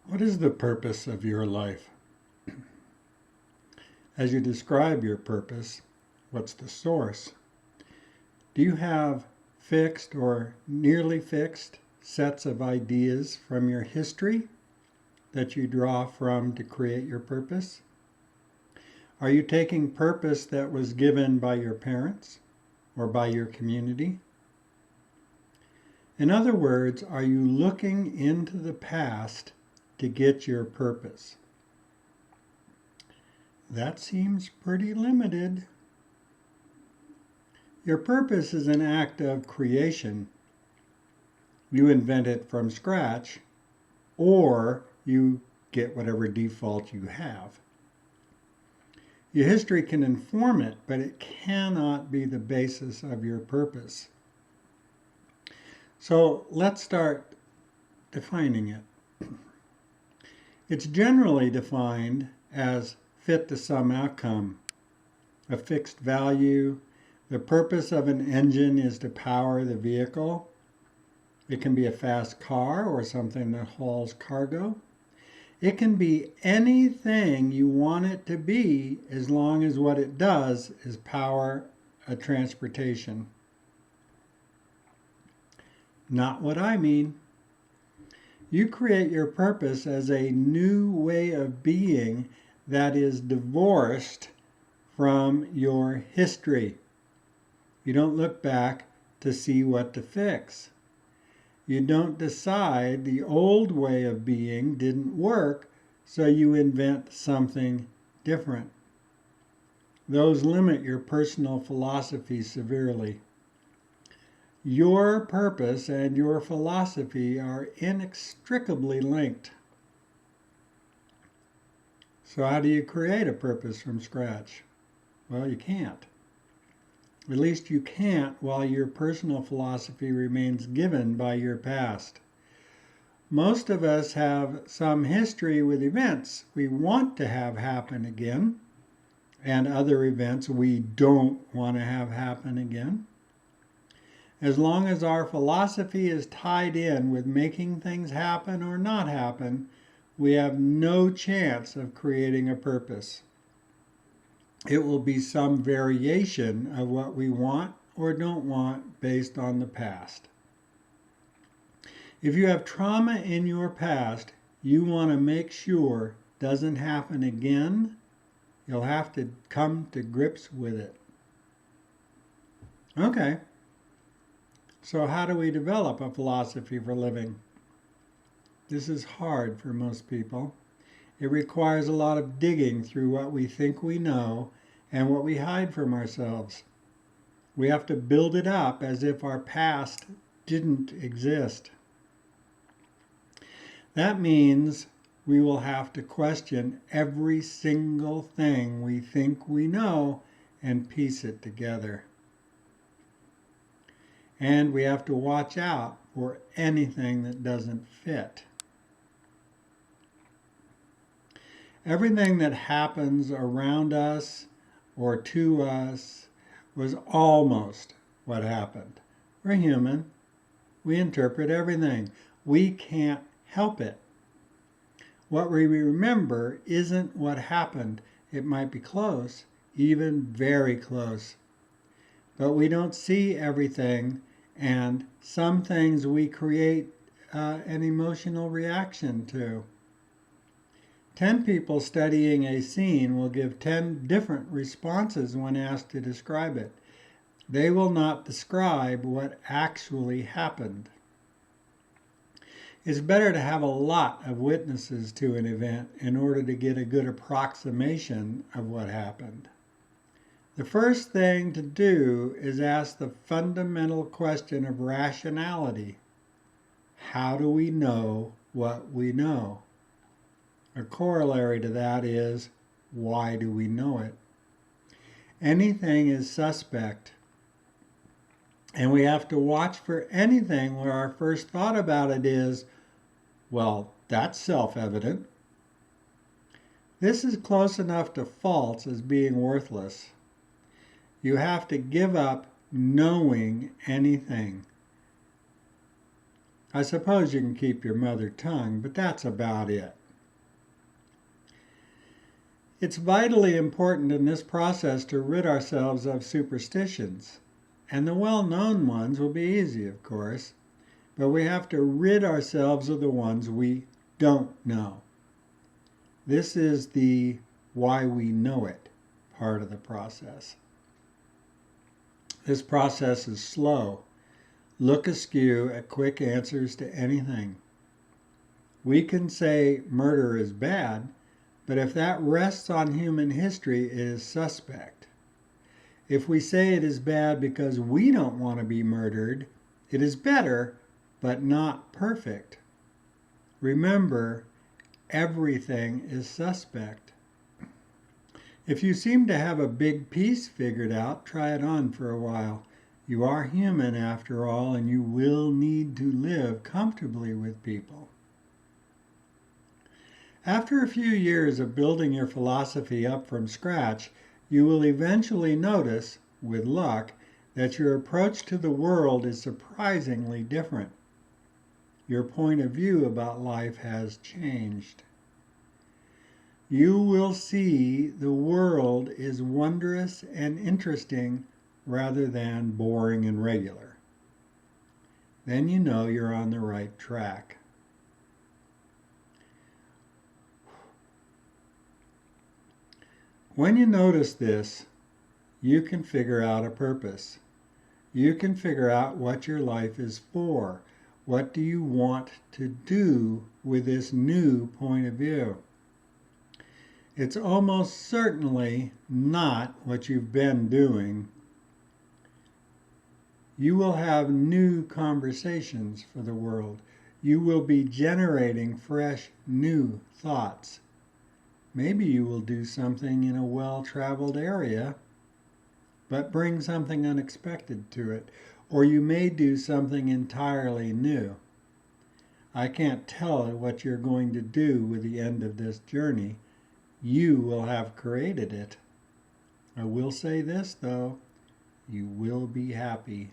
What is the purpose of your life? As you describe your purpose, what's the source? Do you have fixed or nearly fixed sets of ideas from your history that you draw from to create your purpose? Are you taking purpose that was given by your parents or by your community? In other words, are you looking into the past to get your purpose? That seems pretty limited. Your purpose is an act of creation. You invent it from scratch, or you get whatever default you have. Your history can inform it, but it cannot be the basis of your purpose. So let's start defining it. It's generally defined as fit to some outcome, a fixed value. The purpose of an engine is to power the vehicle. It can be a fast car or something that hauls cargo. It can be anything you want it to be as long as what it does is power a transportation. Not what I mean. You create your purpose as a new way of being that is divorced from your history. You don't look back to see what to fix. You don't decide the old way of being didn't work, so you invent something different. Those limit your personal philosophy severely. Your purpose and your philosophy are inextricably linked. So how do you create a purpose from scratch? Well, you can't. At least you can't while your personal philosophy remains given by your past. Most of us have some history with events we want to have happen again, and other events we don't want to have happen again. As long as our philosophy is tied in with making things happen or not happen, we have no chance of creating a purpose. It will be some variation of what we want or don't want based on the past. If you have trauma in your past you want to make sure doesn't happen again, you'll have to come to grips with it. Okay. So how do we develop a philosophy for living? This is hard for most people. It requires a lot of digging through what we think we know and what we hide from ourselves. We have to build it up as if our past didn't exist. That means we will have to question every single thing we think we know and piece it together. And we have to watch out for anything that doesn't fit. Everything that happens around us or to us was almost what happened. We're human. We interpret everything. We can't help it. What we remember isn't what happened. It might be close, even very close. But we don't see everything, and some things we create an emotional reaction to. 10 people studying a scene will give 10 different responses when asked to describe it. They will not describe what actually happened. It's better to have a lot of witnesses to an event in order to get a good approximation of what happened. The first thing to do is ask the fundamental question of rationality. How do we know what we know? A corollary to that is, why do we know it? Anything is suspect, and we have to watch for anything where our first thought about it is, well, that's self-evident. This is close enough to false as being worthless. You have to give up knowing anything. I suppose you can keep your mother tongue, but that's about it. It's vitally important in this process to rid ourselves of superstitions. And the well-known ones will be easy, of course, but we have to rid ourselves of the ones we don't know. This is the why we know it part of the process. This process is slow. Look askew at quick answers to anything. We can say murder is bad, but if that rests on human history, it is suspect. If we say it is bad because we don't want to be murdered, it is better, but not perfect. Remember, everything is suspect. If you seem to have a big piece figured out, try it on for a while. You are human after all, and you will need to live comfortably with people. After a few years of building your philosophy up from scratch, you will eventually notice, with luck, that your approach to the world is surprisingly different. Your point of view about life has changed. You will see the world is wondrous and interesting rather than boring and regular. Then you know you're on the right track. When you notice this, you can figure out a purpose. You can figure out what your life is for. What do you want to do with this new point of view? It's almost certainly not what you've been doing. You will have new conversations for the world. You will be generating fresh, new thoughts. Maybe you will do something in a well-traveled area, but bring something unexpected to it. Or you may do something entirely new. I can't tell what you're going to do with the end of this journey. You will have created it. I will say this, though, you will be happy.